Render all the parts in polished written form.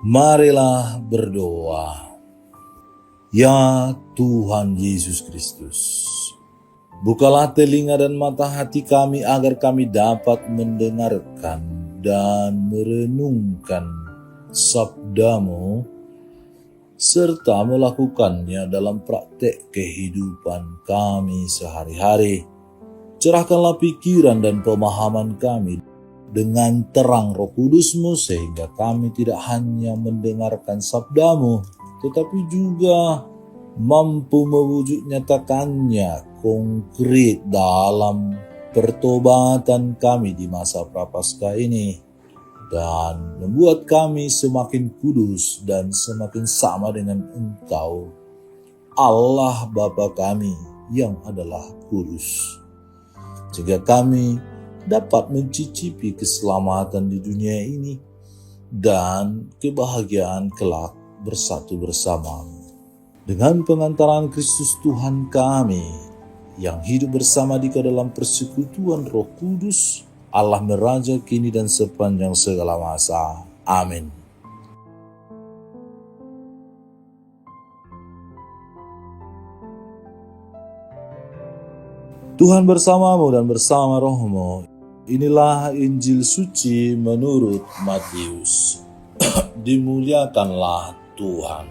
Marilah berdoa. Ya Tuhan Yesus Kristus, bukalah telinga dan mata hati kami agar kami dapat mendengarkan dan merenungkan sabda-Mu serta melakukannya dalam praktek kehidupan kami sehari-hari. Cerahkanlah pikiran dan pemahaman kami dengan terang Roh Kudus-Mu sehingga kami tidak hanya mendengarkan sabda-Mu, tetapi juga mampu mewujud nyatakannya konkret dalam pertobatan kami di masa Prapaskah ini, dan membuat kami semakin kudus dan semakin sama dengan Engkau, Allah Bapa kami yang adalah kudus, sehingga kami dapat mencicipi keselamatan di dunia ini dan kebahagiaan kelak bersatu bersama dengan pengantaran Kristus Tuhan kami yang hidup bersama di dalam persekutuan Roh Kudus, Allah meraja kini dan sepanjang segala masa. Amin. Tuhan bersamamu dan bersama rohmu. Inilah Injil suci menurut Matius. Dimuliakanlah Tuhan.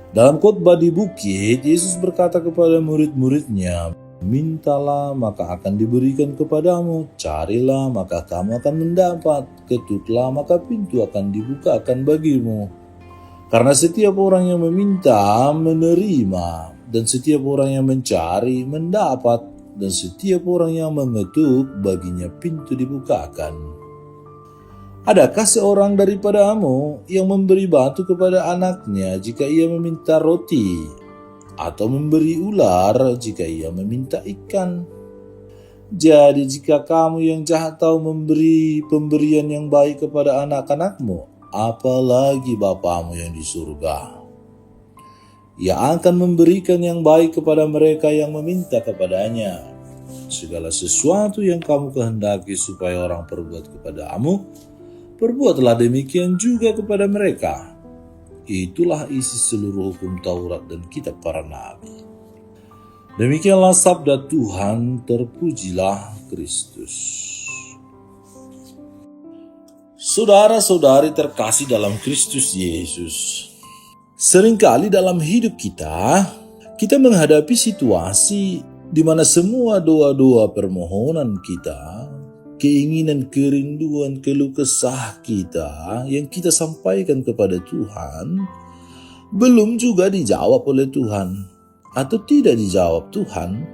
Dalam khotbah di bukit, Yesus berkata kepada murid-muridnya, mintalah maka akan diberikan kepadamu, carilah maka kamu akan mendapat, ketuklah maka pintu akan dibukakan bagimu. Karena setiap orang yang meminta menerima, dan setiap orang yang mencari mendapat, dan setiap orang yang mengetuk baginya pintu dibukakan. Adakah seorang daripadamu yang memberi batu kepada anaknya jika ia meminta roti, atau memberi ular jika ia meminta ikan? Jadi jika kamu yang jahat tahu memberi pemberian yang baik kepada anak-anakmu, apalagi Bapamu yang di surga. Ia akan memberikan yang baik kepada mereka yang meminta kepadanya. Segala sesuatu yang kamu kehendaki supaya orang perbuat kepadamu, perbuatlah demikian juga kepada mereka. Itulah isi seluruh hukum Taurat dan kitab para nabi. Demikianlah sabda Tuhan, terpujilah Kristus. Saudara-saudari terkasih dalam Kristus Yesus, seringkali dalam hidup kita menghadapi situasi di mana semua doa-doa permohonan kita, keinginan, kerinduan, keluh kesah kita yang kita sampaikan kepada Tuhan belum juga dijawab oleh Tuhan atau tidak dijawab Tuhan.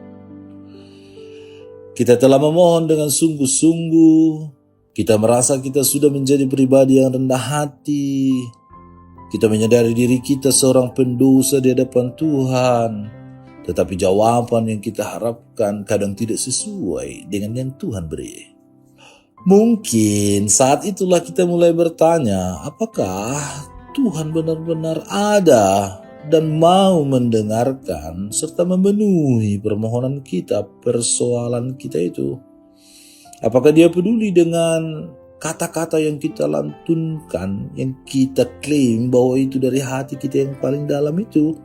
Kita telah memohon dengan sungguh-sungguh, kita merasa kita sudah menjadi pribadi yang rendah hati, kita menyadari diri kita seorang pendosa di hadapan Tuhan, tetapi jawaban yang kita harapkan kadang tidak sesuai dengan yang Tuhan beri. Mungkin saat itulah kita mulai bertanya, apakah Tuhan benar-benar ada dan mau mendengarkan serta memenuhi permohonan kita, persoalan kita itu? Apakah Dia peduli dengan kata-kata yang kita lantunkan, yang kita klaim bahwa itu dari hati kita yang paling dalam itu?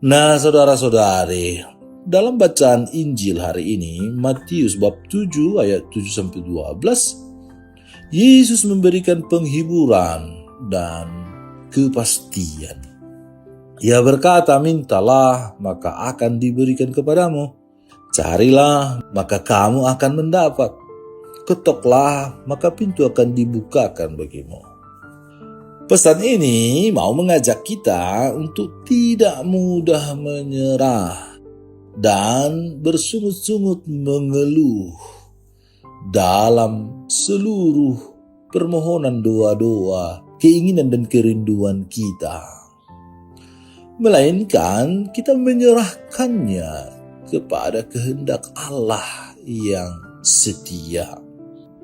Nah, saudara-saudari, dalam bacaan Injil hari ini, Matius bab 7 ayat 7-12, Yesus memberikan penghiburan dan kepastian. Ia berkata, mintalah maka akan diberikan kepadamu, carilah maka kamu akan mendapat, ketoklah maka pintu akan dibukakan bagimu. Pesan ini mau mengajak kita untuk tidak mudah menyerah dan bersungut-sungut mengeluh dalam seluruh permohonan doa-doa, keinginan dan kerinduan kita. Melainkan kita menyerahkannya kepada kehendak Allah yang setia.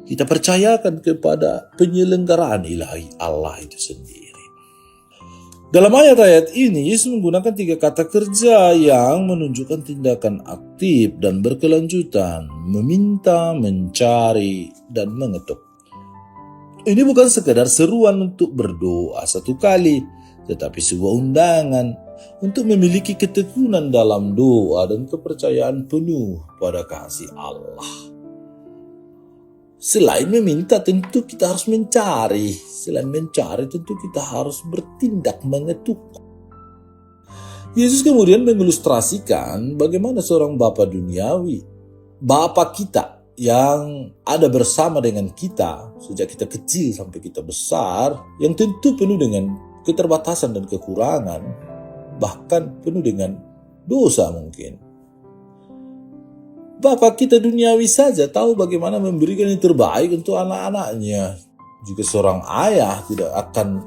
Kita percayakan kepada penyelenggaraan ilahi Allah itu sendiri. Dalam ayat-ayat ini, Yesus menggunakan 3 kata kerja yang menunjukkan tindakan aktif dan berkelanjutan, meminta, mencari, dan mengetuk. Ini bukan sekedar seruan untuk berdoa satu kali, tetapi sebuah undangan untuk memiliki ketekunan dalam doa dan kepercayaan penuh pada kasih Allah. Selain meminta, tentu kita harus mencari. Selain mencari, tentu kita harus bertindak mengetuk. Yesus kemudian mengilustrasikan bagaimana seorang bapa duniawi, bapa kita yang ada bersama dengan kita sejak kita kecil sampai kita besar, yang tentu penuh dengan keterbatasan dan kekurangan, bahkan penuh dengan dosa mungkin. Bapa kita duniawi saja tahu bagaimana memberikan yang terbaik untuk anak-anaknya. Jika seorang ayah tidak akan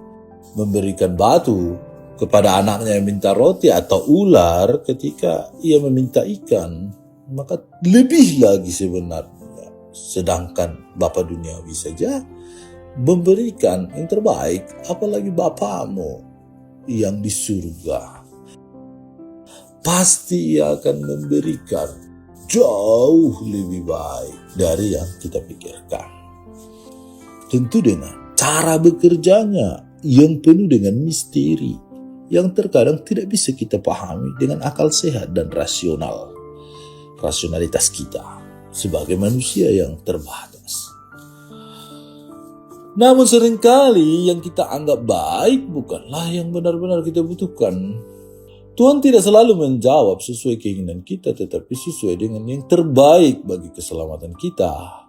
memberikan batu kepada anaknya yang minta roti atau ular ketika ia meminta ikan, maka lebih lagi sebenarnya. Sedangkan Bapa duniawi saja memberikan yang terbaik, apalagi Bapamu yang di surga. Pasti ia akan memberikan jauh lebih baik dari yang kita pikirkan. Tentu dengan cara bekerjanya yang penuh dengan misteri, yang terkadang tidak bisa kita pahami dengan akal sehat dan rasionalitas kita sebagai manusia yang terbatas. Namun seringkali yang kita anggap baik bukanlah yang benar-benar kita butuhkan. Tuhan tidak selalu menjawab sesuai keinginan kita, tetapi sesuai dengan yang terbaik bagi keselamatan kita.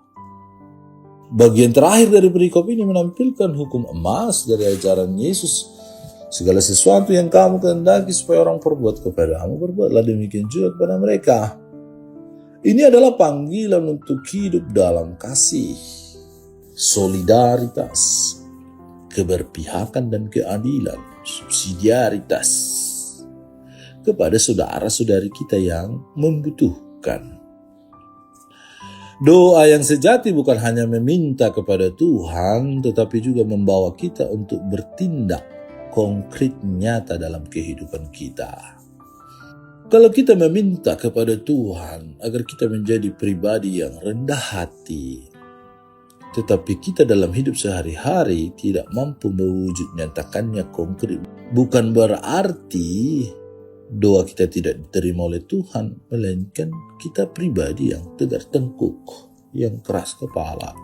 Bagian terakhir dari perikop ini menampilkan hukum emas dari ajaran Yesus. Segala sesuatu yang kamu kehendaki supaya orang perbuat kepadamu, perbuatlah demikian juga kepada mereka. Ini adalah panggilan untuk hidup dalam kasih, solidaritas, keberpihakan dan keadilan, subsidiaritas kepada saudara-saudari kita yang membutuhkan. Doa yang sejati bukan hanya meminta kepada Tuhan, tetapi juga membawa kita untuk bertindak konkret nyata dalam kehidupan kita. Kalau kita meminta kepada Tuhan agar kita menjadi pribadi yang rendah hati, tetapi kita dalam hidup sehari-hari tidak mampu mewujud nyatakannya konkret, bukan berarti doa kita tidak diterima oleh Tuhan, melainkan kita pribadi yang tegar tengkuk, yang keras kepala.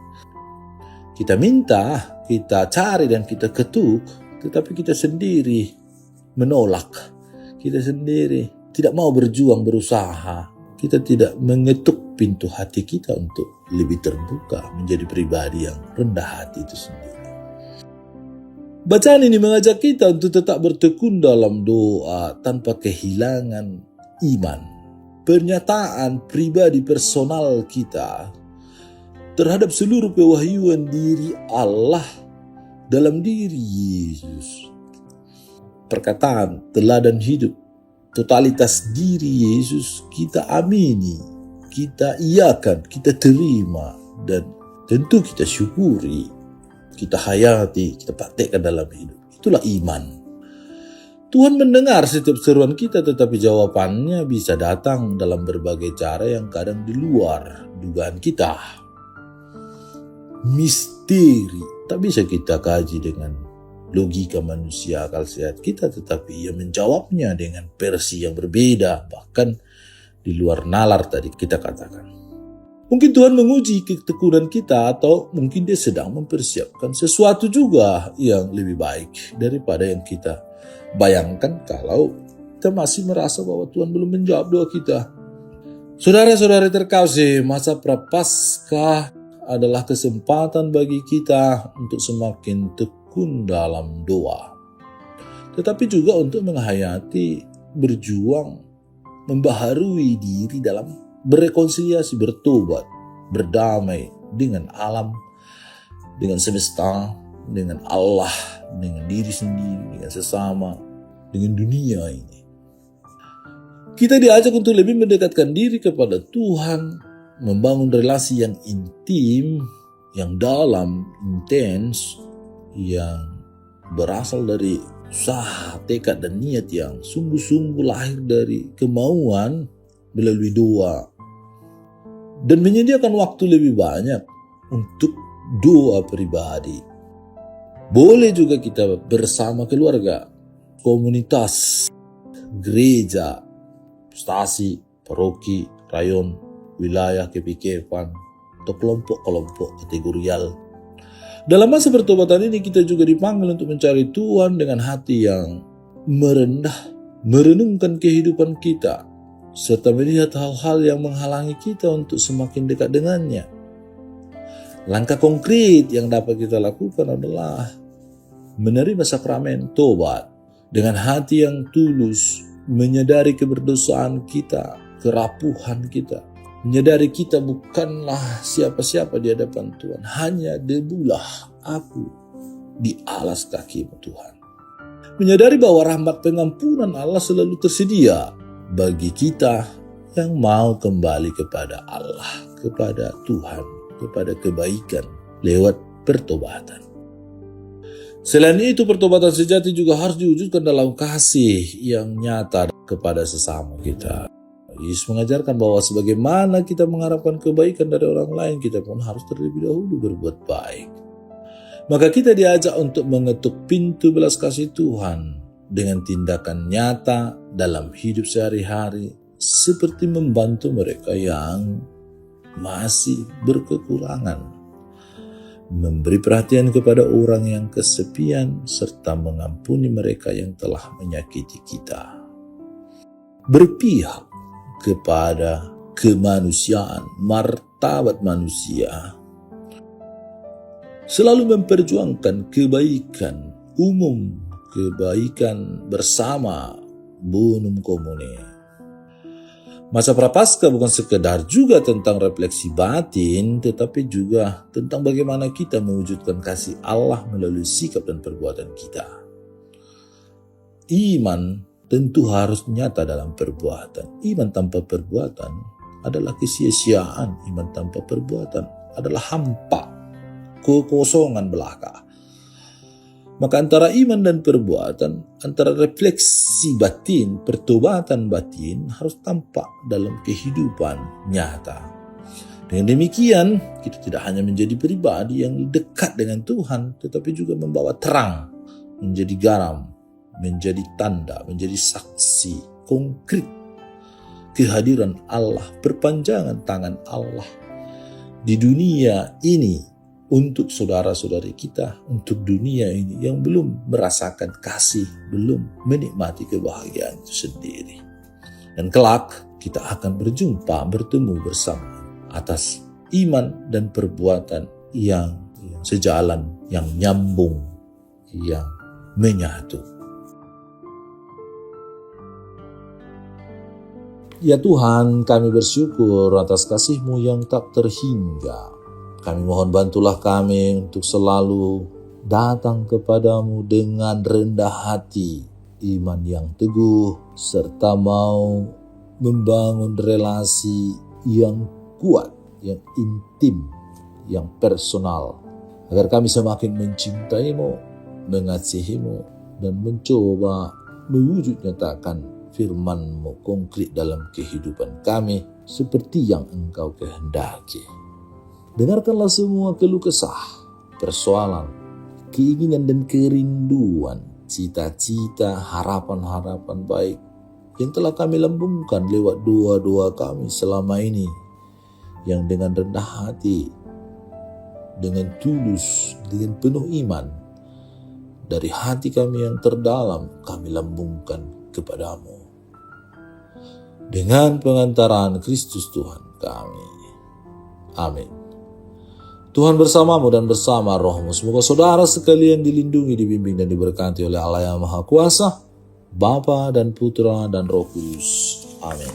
Kita minta, kita cari dan kita ketuk, tetapi kita sendiri menolak. Kita sendiri tidak mau berjuang, berusaha. Kita tidak mengetuk pintu hati kita untuk lebih terbuka, menjadi pribadi yang rendah hati itu sendiri. Bacaan ini mengajak kita untuk tetap bertekun dalam doa tanpa kehilangan iman. Pernyataan pribadi personal kita terhadap seluruh pewahyuan diri Allah dalam diri Yesus. Perkataan teladan hidup, totalitas diri Yesus kita amini, kita iakan, kita terima, dan tentu kita syukuri. Kita hayati, kita praktekkan dalam hidup. Itulah iman. Tuhan mendengar setiap seruan kita, tetapi jawabannya bisa datang dalam berbagai cara yang kadang di luar dugaan kita. Misteri tak bisa kita kaji dengan logika manusia akal sehat kita, tetapi ia menjawabnya dengan versi yang berbeda, bahkan di luar nalar tadi kita katakan. Mungkin Tuhan menguji ketekunan kita, atau mungkin Dia sedang mempersiapkan sesuatu juga yang lebih baik daripada yang kita bayangkan kalau kita masih merasa bahwa Tuhan belum menjawab doa kita. Saudara-saudara terkasih, masa Prapaskah adalah kesempatan bagi kita untuk semakin tekun dalam doa. Tetapi juga untuk menghayati, berjuang, membaharui diri dalam berrekonsiliasi, bertobat, berdamai dengan alam, dengan semesta, dengan Allah, dengan diri sendiri, dengan sesama, dengan dunia ini. Kita diajak untuk lebih mendekatkan diri kepada Tuhan, membangun relasi yang intim, yang dalam, intens, yang berasal dari usaha, tekad, dan niat yang sungguh-sungguh lahir dari kemauan melalui doa, dan menyediakan waktu lebih banyak untuk doa pribadi Boleh juga kita bersama keluarga, komunitas, gereja, stasi, paroki, rayon, wilayah, KPKFan, atau kelompok-kelompok kategorial. Dalam masa pertobatan ini kita juga dipanggil untuk mencari Tuhan dengan hati yang merendah, merenungkan kehidupan kita, serta melihat hal-hal yang menghalangi kita untuk semakin dekat dengannya. Langkah konkret yang dapat kita lakukan adalah menerima sakramen tobat dengan hati yang tulus, menyadari keberdosaan kita, kerapuhan kita, menyadari kita bukanlah siapa-siapa di hadapan Tuhan, hanya debulah aku di alas kaki-Mu Tuhan. Menyadari bahwa rahmat pengampunan Allah selalu tersedia bagi kita yang mau kembali kepada Allah, kepada Tuhan, kepada kebaikan lewat pertobatan. Selain itu, pertobatan sejati juga harus diwujudkan dalam kasih yang nyata kepada sesama kita. Yesus mengajarkan bahwa sebagaimana kita mengharapkan kebaikan dari orang lain, kita pun harus terlebih dahulu berbuat baik. Maka kita diajak untuk mengetuk pintu belas kasih Tuhan dengan tindakan nyata dalam hidup sehari-hari, seperti membantu mereka yang masih berkekurangan, memberi perhatian kepada orang yang kesepian, serta mengampuni mereka yang telah menyakiti kita. Berpihak kepada kemanusiaan, martabat manusia, selalu memperjuangkan kebaikan umum, kebaikan bersama, bonum comune. Masa Prapaskah bukan sekedar juga tentang refleksi batin, tetapi juga tentang bagaimana kita mewujudkan kasih Allah melalui sikap dan perbuatan kita. Iman tentu harus nyata dalam perbuatan. Iman tanpa perbuatan adalah kesia-siaan. Iman tanpa perbuatan adalah hampa, kekosongan belaka. Maka antara iman dan perbuatan, antara refleksi batin, pertobatan batin harus tampak dalam kehidupan nyata. Dengan demikian, kita tidak hanya menjadi pribadi yang dekat dengan Tuhan, tetapi juga membawa terang, menjadi garam, menjadi tanda, menjadi saksi konkret kehadiran Allah, perpanjangan tangan Allah di dunia ini, untuk saudara-saudari kita, untuk dunia ini yang belum merasakan kasih, belum menikmati kebahagiaan itu sendiri. Dan kelak kita akan bertemu bersama atas iman dan perbuatan yang sejalan, yang nyambung, yang menyatu. Ya Tuhan, kami bersyukur atas kasih-Mu yang tak terhingga. Kami mohon bantulah kami untuk selalu datang kepadamu dengan rendah hati, iman yang teguh, serta mau membangun relasi yang kuat, yang intim, yang personal, agar kami semakin mencintai-Mu, mengasihi-Mu, dan mencoba mewujud nyatakan firman-Mu konkret dalam kehidupan kami, seperti yang Engkau kehendaki. Dengarkanlah semua keluh kesah, persoalan, keinginan dan kerinduan, cita-cita, harapan-harapan baik yang telah kami lambungkan lewat doa-doa kami selama ini, yang dengan rendah hati, dengan tulus, dengan penuh iman, dari hati kami yang terdalam kami lambungkan kepadamu. Dengan pengantaran Kristus Tuhan kami. Amin. Tuhan bersamamu dan bersama rohmu. Semoga saudara sekalian dilindungi, dibimbing, dan diberkati oleh Allah yang Maha Kuasa, Bapa dan Putra dan Roh Kudus. Amin.